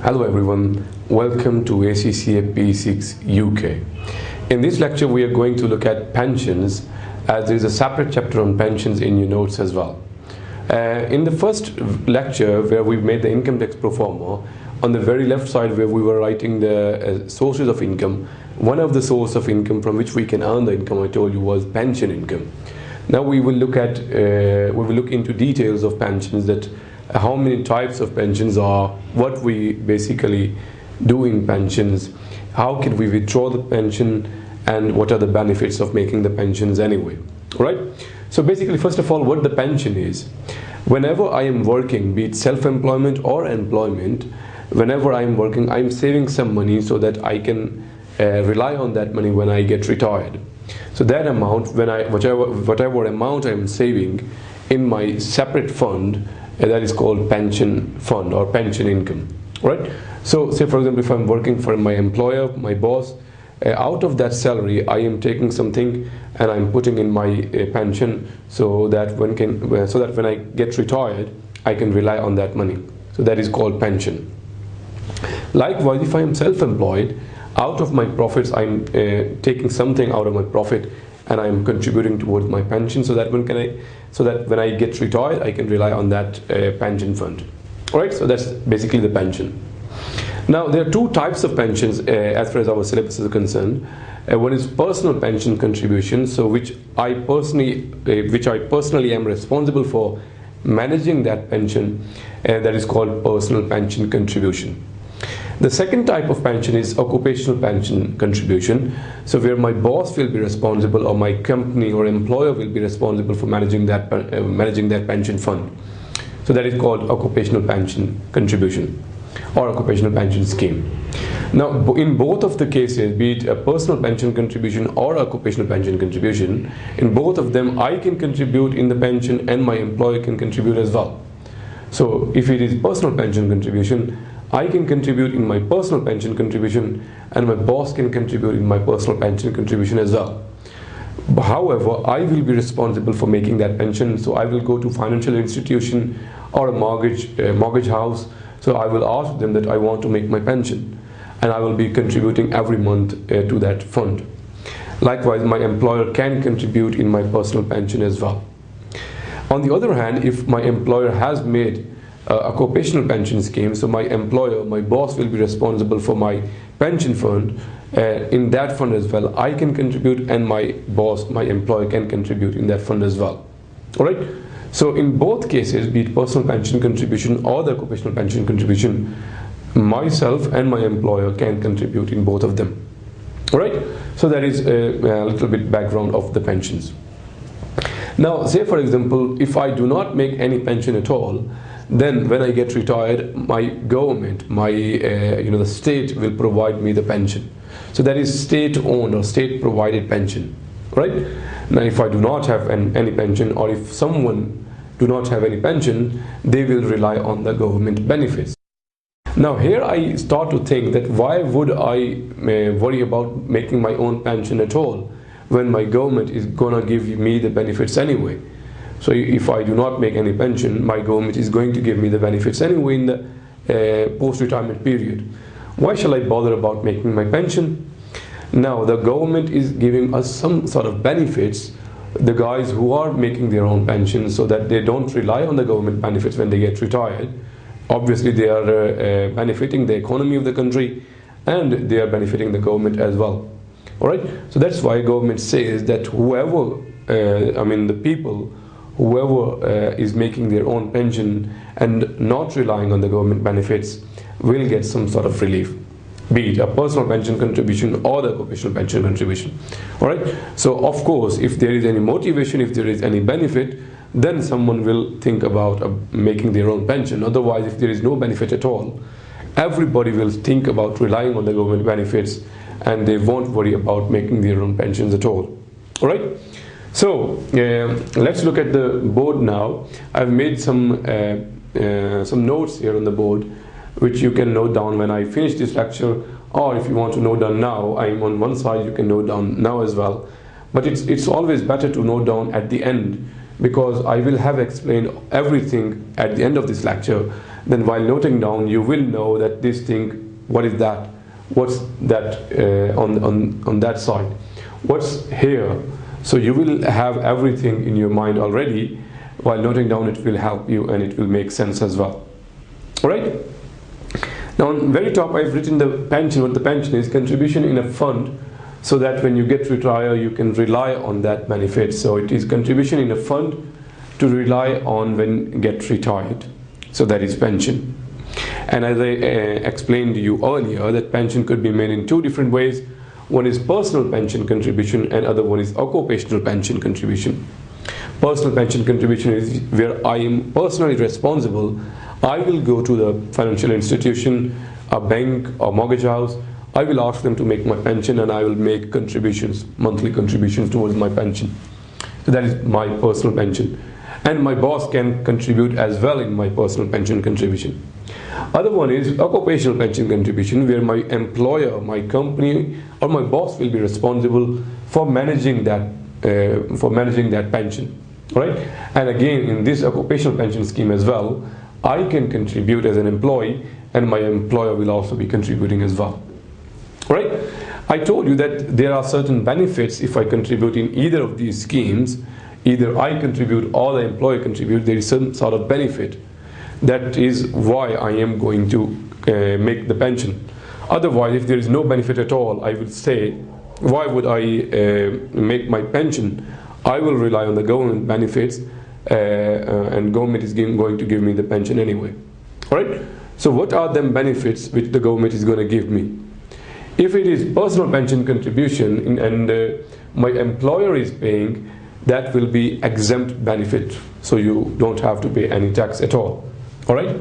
Hello everyone, welcome to ACCA P6 UK. In this lecture we are going to look at pensions, as there is a separate chapter on pensions in your notes as well. In the first lecture where we made the income tax pro forma, on the very left side where we were writing the sources of income, one of the source of income from which we can earn the income I told you was pension income. Now we will look into details of pensions, that how many types of pensions are, what we basically do in pensions, how can we withdraw the pension, and what are the benefits of making the pensions anyway. Right? So basically, first of all, what the pension is. Whenever I am working, be it self-employment or employment, whenever I am working, I am saving some money so that I can rely on that money when I get retired. So that amount, whatever amount I am saving in my separate fund, that is called pension fund or pension income, right? So say for example, if I'm working for my employer, my boss, out of that salary I am taking something and I'm putting in my pension so that when I get retired I can rely on that money. So that is called pension. Likewise, if I am self-employed, out of my profits I'm taking something out of my profit and I'm contributing towards my pension, so that when I get retired I can rely on that pension fund. Alright, so that's basically the pension. Now there are two types of pensions as far as our syllabus is concerned. One is personal pension contribution, so which I personally am responsible for managing that pension, that is called personal pension contribution. The second type of pension is occupational pension contribution, so where my boss will be responsible, or my company or employer will be responsible for managing that pension fund. So that is called occupational pension contribution or occupational pension scheme. Now in both of the cases, be it a personal pension contribution or occupational pension contribution, in both of them I can contribute in the pension and my employer can contribute as well. So if it is personal pension contribution, I can contribute in my personal pension contribution and my boss can contribute in my personal pension contribution as well. However, I will be responsible for making that pension, so I will go to financial institution or a mortgage house. So I will ask them that I want to make my pension and I will be contributing every month to that fund. Likewise, my employer can contribute in my personal pension as well. On the other hand, if my employer has made occupational pension scheme, so my employer, my boss will be responsible for my pension fund, in that fund as well I can contribute, and my boss, my employer, can contribute in that fund as well. Alright, so in both cases, be it personal pension contribution or the occupational pension contribution, myself and my employer can contribute in both of them. Alright, so that is a little bit background of the pensions. Now say for example, if I do not make any pension at all, then when I get retired, my government, the state will provide me the pension. So that is state-owned or state-provided pension, right? Now if I do not have any pension, or if someone do not have any pension, they will rely on the government benefits. Now here I start to think that why would I worry about making my own pension at all when my government is gonna give me the benefits anyway? So if I do not make any pension, my government is going to give me the benefits anyway in the post-retirement period. Why shall I bother about making my pension? Now the government is giving us some sort of benefits, the guys who are making their own pension, so that they don't rely on the government benefits when they get retired. Obviously they are benefiting the economy of the country and they are benefiting the government as well. Alright, so that's why government says that whoever is making their own pension and not relying on the government benefits will get some sort of relief, be it a personal pension contribution or the occupational pension contribution. Alright, so of course if there is any motivation, if there is any benefit, then someone will think about making their own pension. Otherwise, if there is no benefit at all, everybody will think about relying on the government benefits and they won't worry about making their own pensions at all. Alright, so let's look at the board now. I've made some notes here on the board which you can note down when I finish this lecture, or if you want to note down now, I'm on one side, you can note down now as well. But it's always better to note down at the end, because I will have explained everything at the end of this lecture, then while noting down, you will know that this thing, what is that? What's that on that side? What's here? So you will have everything in your mind already. While noting down, it will help you and it will make sense as well. All right. Now on the very top, I've written the pension. What the pension is: contribution in a fund, so that when you get retired, you can rely on that benefit. So it is contribution in a fund to rely on when you get retired. So that is pension. And as I explained to you earlier, that pension could be made in two different ways. One is personal pension contribution and other one is occupational pension contribution. Personal pension contribution is where I am personally responsible. I will go to the financial institution, a bank or mortgage house. I will ask them to make my pension and I will make contributions, monthly contributions towards my pension. So that is my personal pension. And my boss can contribute as well in my personal pension contribution. Other one is occupational pension contribution, where my employer, my company or my boss will be responsible for managing that pension. Right? And again, in this occupational pension scheme as well, I can contribute as an employee and my employer will also be contributing as well. Right? I told you that there are certain benefits if I contribute in either of these schemes. Either I contribute or the employer contribute, there is some sort of benefit. That is why I am going to make the pension. Otherwise, if there is no benefit at all, I would say, why would I make my pension? I will rely on the government benefits and government is going to give me the pension anyway. Alright? So what are the benefits which the government is going to give me? If it is personal pension contribution and my employer is paying, that will be exempt benefit. So you don't have to pay any tax at all. Alright?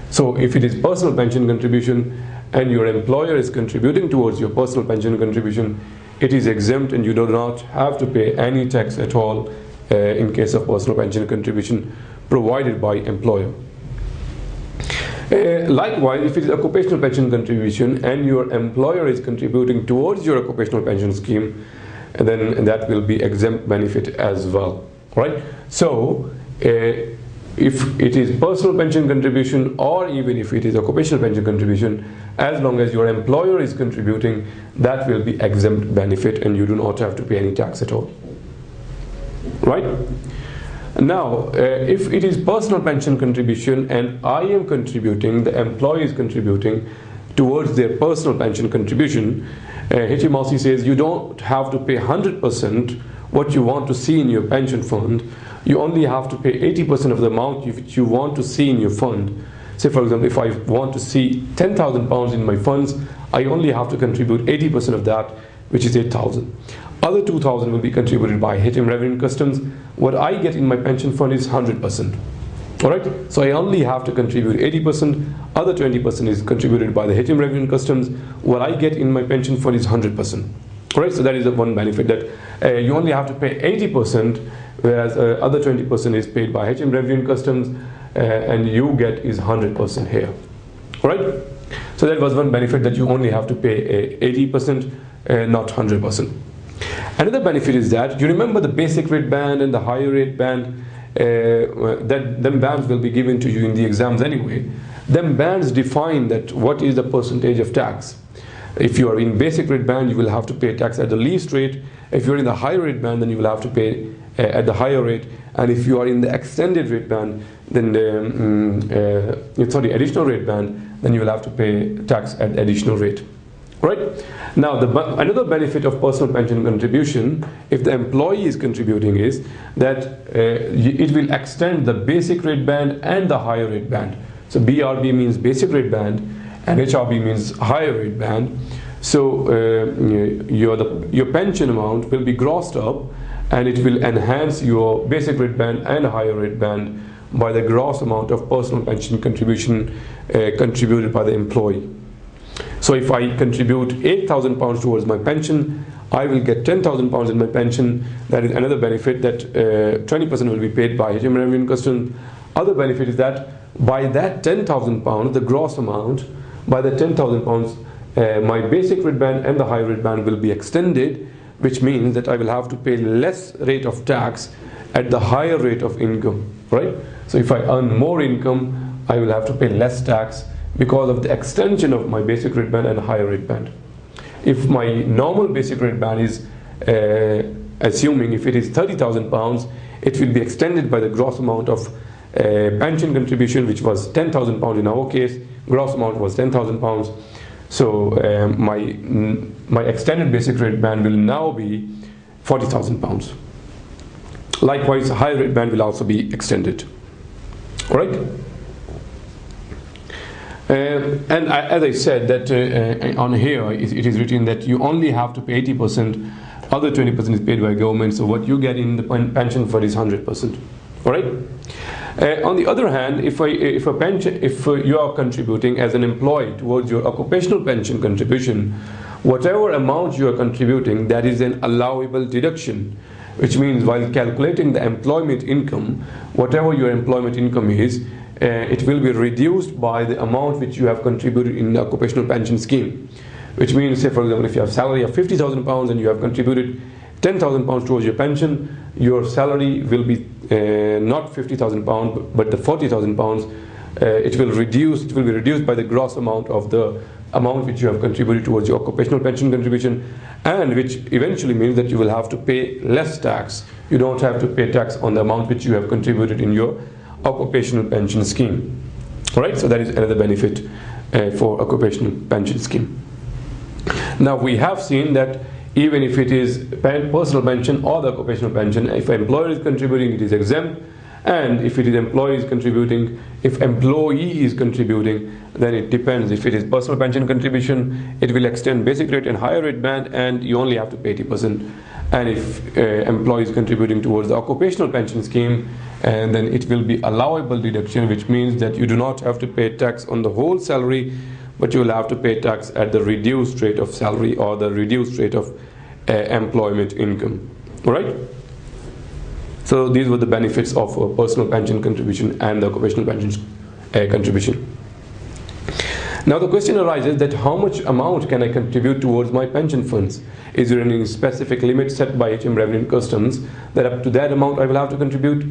So if it is personal pension contribution and your employer is contributing towards your personal pension contribution, it is exempt and you do not have to pay any tax at all in case of personal pension contribution provided by employer. Likewise, if it is occupational pension contribution and your employer is contributing towards your occupational pension scheme, then that will be exempt benefit as well. Right? So if it is personal pension contribution or even if it is occupational pension contribution, as long as your employer is contributing, that will be exempt benefit and you do not have to pay any tax at all. Right? Now, if it is personal pension contribution and I am contributing, the employee is contributing towards their personal pension contribution, HMRC says you don't have to pay 100% what you want to see in your pension fund. You only have to pay 80% of the amount which you want to see in your fund. Say for example, if I want to see £10,000 in my funds, I only have to contribute 80% of that, which is 8,000. Other 2,000 will be contributed by HM Revenue and Customs. What I get in my pension fund is 100%. Alright, so I only have to contribute 80%, other 20% is contributed by the HM Revenue and Customs. What I get in my pension fund is 100%. Alright, so that is the one benefit, that you only have to pay 80%, whereas other 20% is paid by HM Revenue and Customs, and you get is 100% here. Alright, so that was one benefit, that you only have to pay 80%, not 100%. Another benefit is that you remember the basic rate band and the higher rate band. Them bands will be given to you in the exams anyway. Them bands define that what is the percentage of tax. If you are in basic rate band, you will have to pay tax at the least rate. If you are in the higher rate band, then you will have to pay at the higher rate. And if you are in the extended rate band, then additional rate band, then you will have to pay tax at additional rate. Right? Now, another benefit of personal pension contribution, if the employee is contributing, is that it will extend the basic rate band and the higher rate band. So BRB means basic rate band and HRB means higher rate band. So your pension amount will be grossed up and it will enhance your basic rate band and higher rate band by the gross amount of personal pension contribution contributed by the employee. So if I contribute £8,000 towards my pension, I will get £10,000 in my pension. That is another benefit, that 20% will be paid by HM Revenue and Customs. Other benefit is that by that £10,000, the gross amount, by the £10,000, my basic rate band and the higher rate band will be extended, which means that I will have to pay less rate of tax at the higher rate of income, right? So if I earn more income, I will have to pay less tax because of the extension of my basic rate band and higher rate band. If my normal basic rate band is, assuming if it is £30,000, it will be extended by the gross amount of pension contribution, which was £10,000 in our case. Gross amount was £10,000. So my extended basic rate band will now be £40,000. Likewise, higher rate band will also be extended. All right. As I said, that on here it is written that you only have to pay 80%, other 20% is paid by government. So what you get in the pension fund is 100%. All right. On the other hand, if you are contributing as an employee towards your occupational pension contribution, whatever amount you are contributing, that is an allowable deduction, which means while calculating the employment income, whatever your employment income is, it will be reduced by the amount which you have contributed in the occupational pension scheme. Which means, say for example, if you have salary of £50,000 and you have contributed £10,000 towards your pension, your salary will be not £50,000 but the £40,000. It will be reduced by the gross amount of the amount which you have contributed towards your occupational pension contribution, and which eventually means that you will have to pay less tax. You don't have to pay tax on the amount which you have contributed in your occupational pension scheme. Alright, so that is another benefit for occupational pension scheme. Now we have seen that even if it is personal pension or the occupational pension, if employer is contributing, it is exempt, and if it is employee is contributing, if employee is contributing, then it depends. If it is personal pension contribution, it will extend basic rate and higher rate band, and you only have to pay 80%. And if employee is contributing towards the occupational pension scheme, and then it will be allowable deduction, which means that you do not have to pay tax on the whole salary, but you will have to pay tax at the reduced rate of salary or the reduced rate of employment income. All right. So these were the benefits of personal pension contribution and the occupational pension contribution. Now the question arises that how much amount can I contribute towards my pension funds? Is there any specific limit set by HM Revenue and Customs that up to that amount I will have to contribute?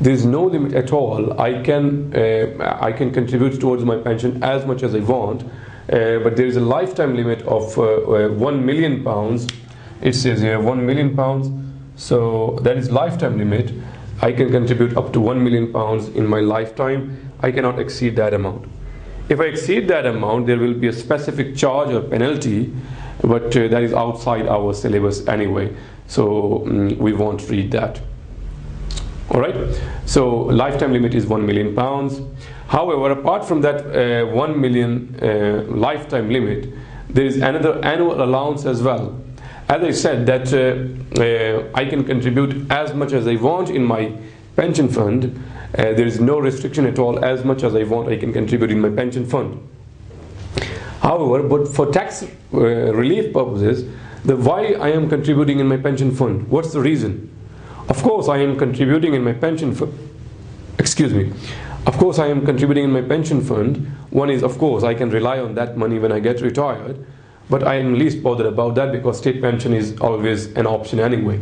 There is no limit at all. I can contribute towards my pension as much as I want, but there is a lifetime limit of £1 million. It says here £1 million. So that is lifetime limit. I can contribute up to £1 million in my lifetime. I cannot exceed that amount. If I exceed that amount, there will be a specific charge or penalty, but that is outside our syllabus anyway, so we won't read that. Alright, so lifetime limit is £1 million. However, apart from that 1 million lifetime limit, there is another annual allowance as well. As I said, that I can contribute as much as I want in my pension fund. There is no restriction at all. As much as I want, I can contribute in my pension fund. However, but for tax relief purposes, why I am contributing in my pension fund? What's the reason? Of course, I am contributing in my pension fund. Excuse me. Of course, I am contributing in my pension fund. One is, of course, I can rely on that money when I get retired. But I am least bothered about that because state pension is always an option anyway.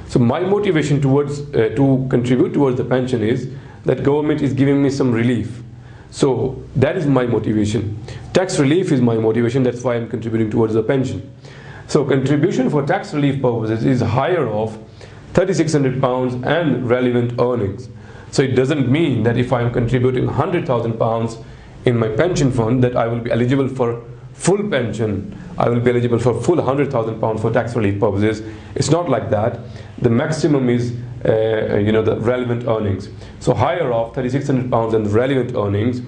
So my motivation towards to contribute towards the pension is that government is giving me some relief. So that is my motivation. Tax relief is my motivation. That's why I'm contributing towards the pension. So contribution for tax relief purposes is higher of £3,600 and relevant earnings. So it doesn't mean that if I'm contributing £100,000 in my pension fund that I will be eligible for full pension. I will be eligible for full £100,000 for tax relief purposes. It's not like that. The maximum is the relevant earnings. So higher of £3,600 and relevant earnings.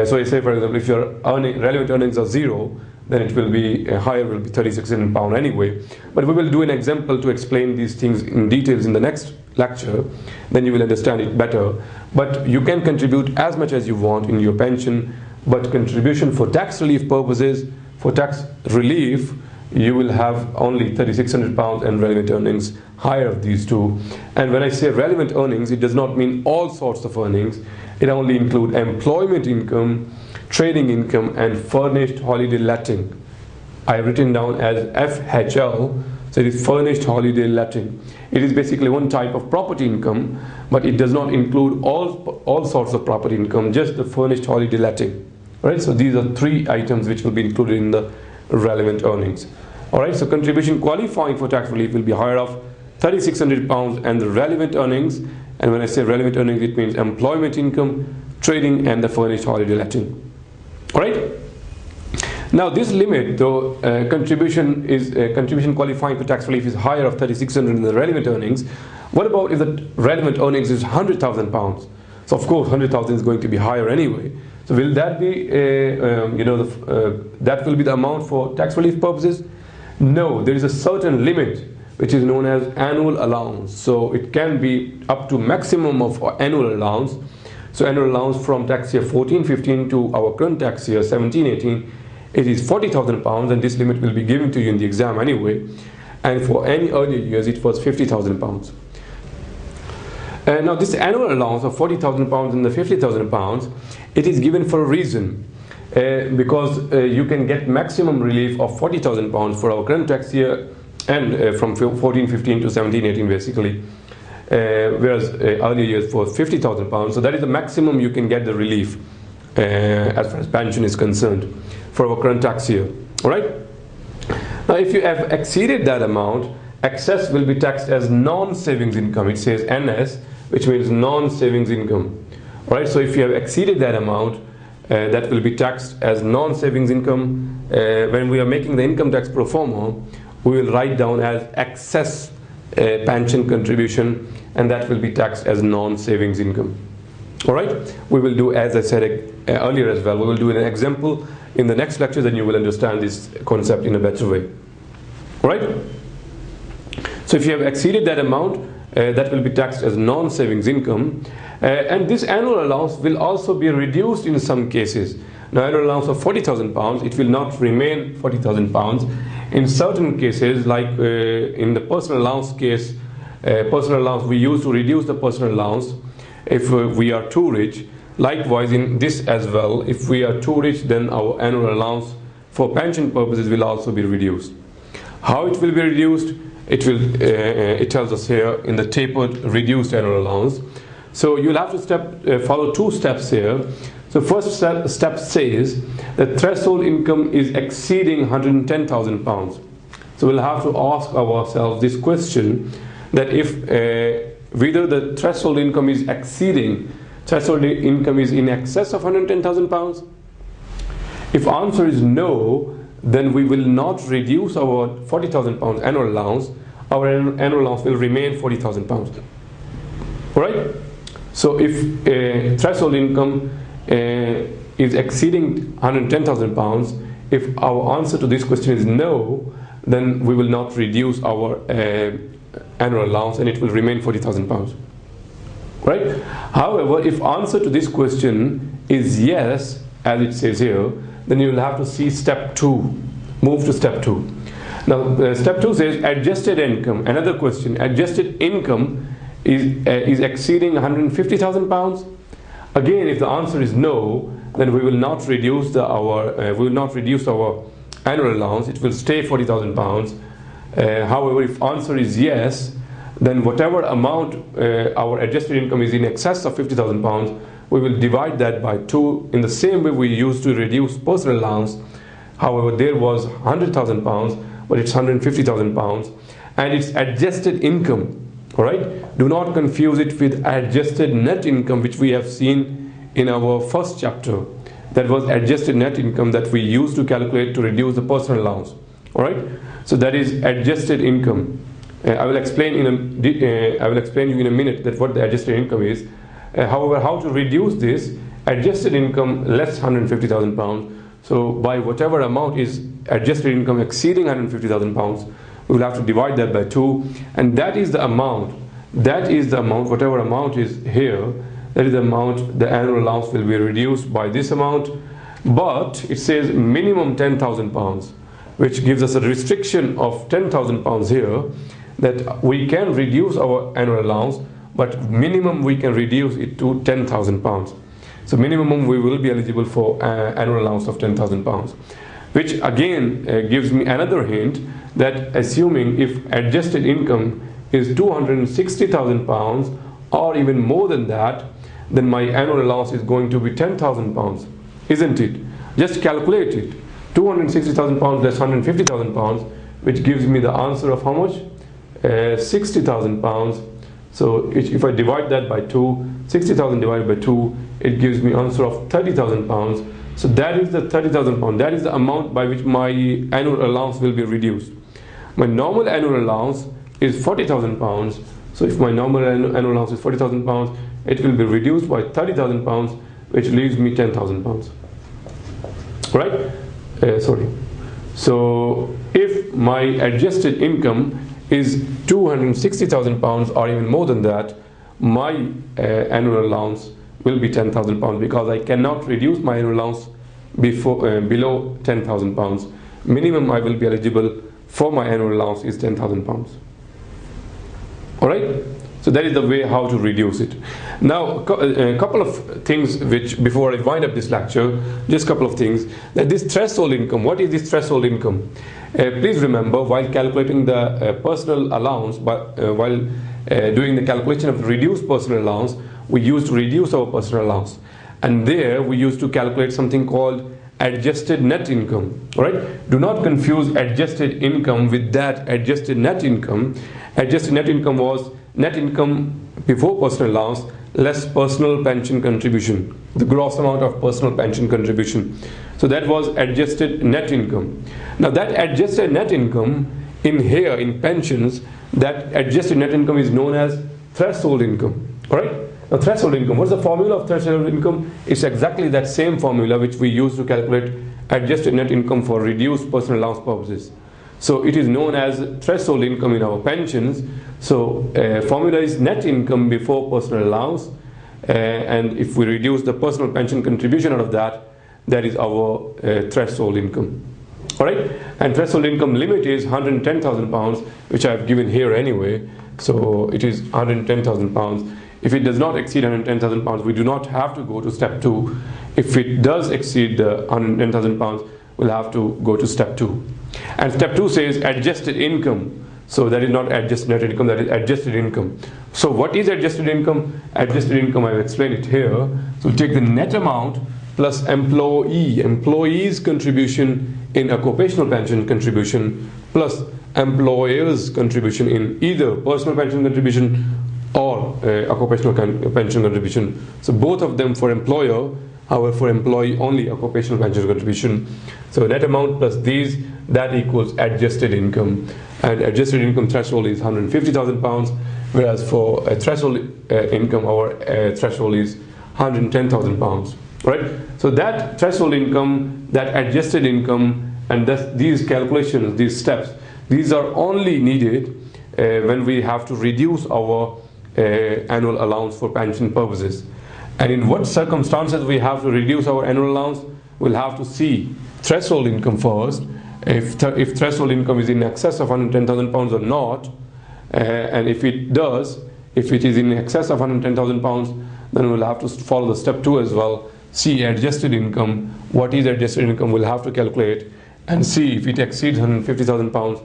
So I say, for example, if your relevant earnings are zero, then it will be higher, will be £3,600 anyway. But we will do an example to explain these things in details in the next lecture. Then you will understand it better. But you can contribute as much as you want in your pension. But contribution for tax relief purposes, for tax relief, you will have only £3,600 and relevant earnings, higher of these two. And when I say relevant earnings, it does not mean all sorts of earnings. It only includes employment income, trading income, and furnished holiday letting. I have written down as FHL. So it is furnished holiday letting. It is basically one type of property income, but it does not include all sorts of property income, just the furnished holiday letting. Alright, so these are three items which will be included in the relevant earnings. Alright, so contribution qualifying for tax relief will be higher of £3,600, and the relevant earnings, and when I say relevant earnings, it means employment income, trading, and the furnished holiday letting. Alright. Now this limit, though contribution qualifying for tax relief is higher of 3,600 in the relevant earnings, what about if the relevant earnings is £100,000? So of course 100,000 is going to be higher anyway. So will that be that will be the amount for tax relief purposes? No, there is a certain limit which is known as annual allowance. So it can be up to maximum of annual allowance. So annual allowance from tax year 14-15 to our current tax year 17-18, it is £40,000, and this limit will be given to you in the exam anyway. And for any earlier years, it was £50,000. Now this annual allowance of £40,000 and the £50,000, it is given for a reason, because you can get maximum relief of £40,000 for our current tax year, and from 14-15 to 17-18 basically, whereas earlier years for £50,000. So that is the maximum you can get the relief as far as pension is concerned for our current tax year. Alright. Now if you have exceeded that amount, excess will be taxed as non-savings income. It says NS, which means non-savings income. Alright, so if you have exceeded that amount, that will be taxed as non-savings income. When we are making the income tax pro forma, we will write down as excess pension contribution, and that will be taxed as non-savings income. Alright, we will do, as I said earlier as well, we will do an example in the next lecture, then you will understand this concept in a better way. Alright, so if you have exceeded that amount, that will be taxed as non-savings income, and this annual allowance will also be reduced in some cases. Now annual allowance of £40,000, it will not remain £40,000. In certain cases, like in the personal allowance case, personal allowance, we used to reduce the personal allowance if we are too rich. Likewise in this as well, if we are too rich, then our annual allowance for pension purposes will also be reduced. How it will be reduced? It tells us here in the tapered reduced annual allowance. So you'll have to follow two steps here. So first step says that threshold income is exceeding £110,000. So we'll have to ask ourselves this question, that if whether the threshold income is exceeding, threshold income is in excess of £110,000. If answer is no, then we will not reduce our £40,000 annual allowance. Our annual allowance will remain £40,000. Alright? So if threshold income is exceeding £110,000, if our answer to this question is no, then we will not reduce our annual allowance, and it will remain £40,000. Right? However, if answer to this question is yes, as it says here, then you will have to see step 2. Move to step 2. Now, step 2 says adjusted income. Another question: adjusted income is exceeding £150,000. Again, if the answer is no, then we will not reduce our annual allowance. It will stay £40,000. However, if answer is yes, then whatever amount our adjusted income is in excess of £50,000, we will divide that by 2 in the same way we used to reduce personal allowance. However, there was £100,000, but it's £150,000, and it's adjusted income. Alright? Do not confuse it with adjusted net income, which we have seen in our first chapter. That was adjusted net income that we used to calculate to reduce the personal allowance. Alright? So that is adjusted income. I will explain you in a minute that what the adjusted income is. However, how to reduce this adjusted income less £150,000. So by whatever amount is adjusted income exceeding £150,000, we will have to divide that by 2, and that is the amount. Whatever amount is here, that is the amount the annual allowance will be reduced by this amount. But it says minimum £10,000, which gives us a restriction of £10,000 here, that we can reduce our annual allowance, but minimum we can reduce it to £10,000. So minimum we will be eligible for annual allowance of £10,000. which again gives me another hint that assuming if adjusted income is £260,000 or even more than that, then my annual allowance is going to be £10,000, isn't it? Just calculate it. £260,000 less £150,000, which gives me the answer of how much? £60,000. So if I divide that by 2, 60,000 divided by 2, it gives me answer of £30,000. So that is the £30,000. That is the amount by which my annual allowance will be reduced. My normal annual allowance is £40,000. So if my normal annual allowance is £40,000, it will be reduced by £30,000, which leaves me £10,000. Right? Sorry. So if my adjusted income is £260,000 or even more than that, my annual allowance will be £10,000 because I cannot reduce my annual allowance below £10,000. Minimum I will be eligible for my annual allowance is £10,000. Alright? So that is the way how to reduce it. Now a couple of things which, before I wind up this lecture, just a couple of things. That this threshold income, what is this threshold income? Please remember, while calculating the personal allowance, while doing the calculation of reduced personal allowance, we used to reduce our personal allowance, and there we used to calculate something called adjusted net income. Alright? Do not confuse adjusted income with that adjusted net income. Adjusted net income was net income before personal allowance less personal pension contribution, the gross amount of personal pension contribution. So that was adjusted net income. Now that adjusted net income in here in pensions, that adjusted net income is known as threshold income. Alright? Now threshold income, what's the formula of threshold income? It's exactly that same formula which we use to calculate adjusted net income for reduced personal allowance purposes. So it is known as threshold income in our pensions. So formula is net income before personal allowance, and if we reduce the personal pension contribution out of that, that is our threshold income. Alright? And threshold income limit is £110,000, which I have given here anyway. So it is £110,000. If it does not exceed £110,000, we do not have to go to step 2. If it does exceed the £110,000, we'll have to go to step 2. And step 2 says adjusted income. So that is not adjusted net income, that is adjusted income. So what is adjusted income? Adjusted income, I've explained it here. So take the net amount plus employee's contribution in occupational pension contribution plus employer's contribution in either personal pension contribution or occupational pension contribution. So both of them for employer, however for employee only occupational pension contribution. So net amount plus these, that equals adjusted income. And adjusted income threshold is £150,000, whereas for a threshold income, our threshold is £110,000. Right? So that threshold income, that adjusted income, and these calculations, these steps, these are only needed when we have to reduce our annual allowance for pension purposes. And in what circumstances we have to reduce our annual allowance? We'll have to see threshold income first. If threshold income is in excess of £110,000 or not, and if it is in excess of £110,000, then we'll have to follow the step 2 as well. See adjusted income. What is adjusted income? We'll have to calculate and see if it exceeds £150,000.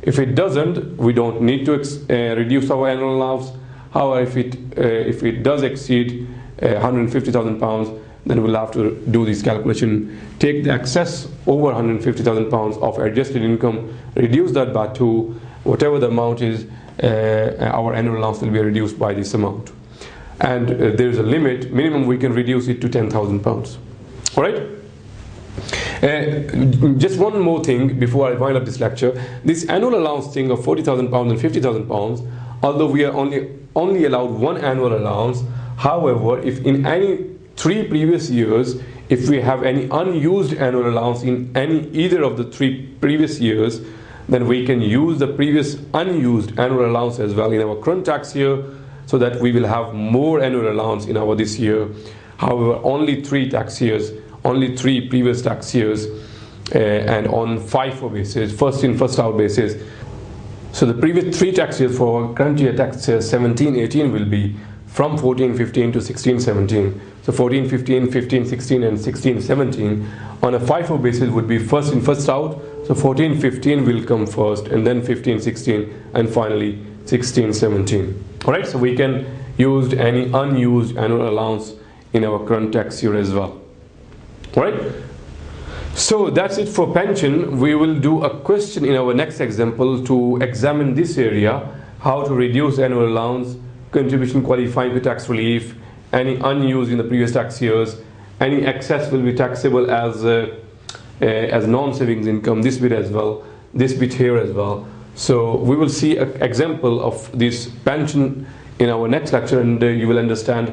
If it doesn't, we don't need to reduce our annual allowance. However, if it does exceed £150,000, then we'll have to do this calculation. Take the excess over £150,000 of adjusted income, reduce that by 2, whatever the amount is, our annual allowance will be reduced by this amount. And there is a limit, minimum we can reduce it to £10,000. Alright? Just one more thing before I wind up this lecture. This annual allowance thing of £40,000 and £50,000, although we are only allowed one annual allowance, however, if in any 3 previous years, if we have any unused annual allowance in either of the 3 previous years, then we can use the previous unused annual allowance as well in our current tax year, so that we will have more annual allowance in our this year. However, only 3 tax years, only 3 previous tax years, and on FIFO basis, first in first out basis. So the previous 3 tax years for our current year tax year 17-18 will be from 14-15 to 16-17. So 14, 15, 15, 16 and 16, 17 on a FIFO basis would be first in, first out. So 14, 15 will come first, and then 15, 16, and finally 16, 17. Alright, so we can use any unused annual allowance in our current tax year as well. Alright, so that's it for pension. We will do a question in our next example to examine this area, how to reduce annual allowance, contribution qualifying for tax relief, any unused in the previous tax years, any excess will be taxable as non-savings income, this bit as well, this bit here as well. So we will see an example of this pension in our next lecture, and you will understand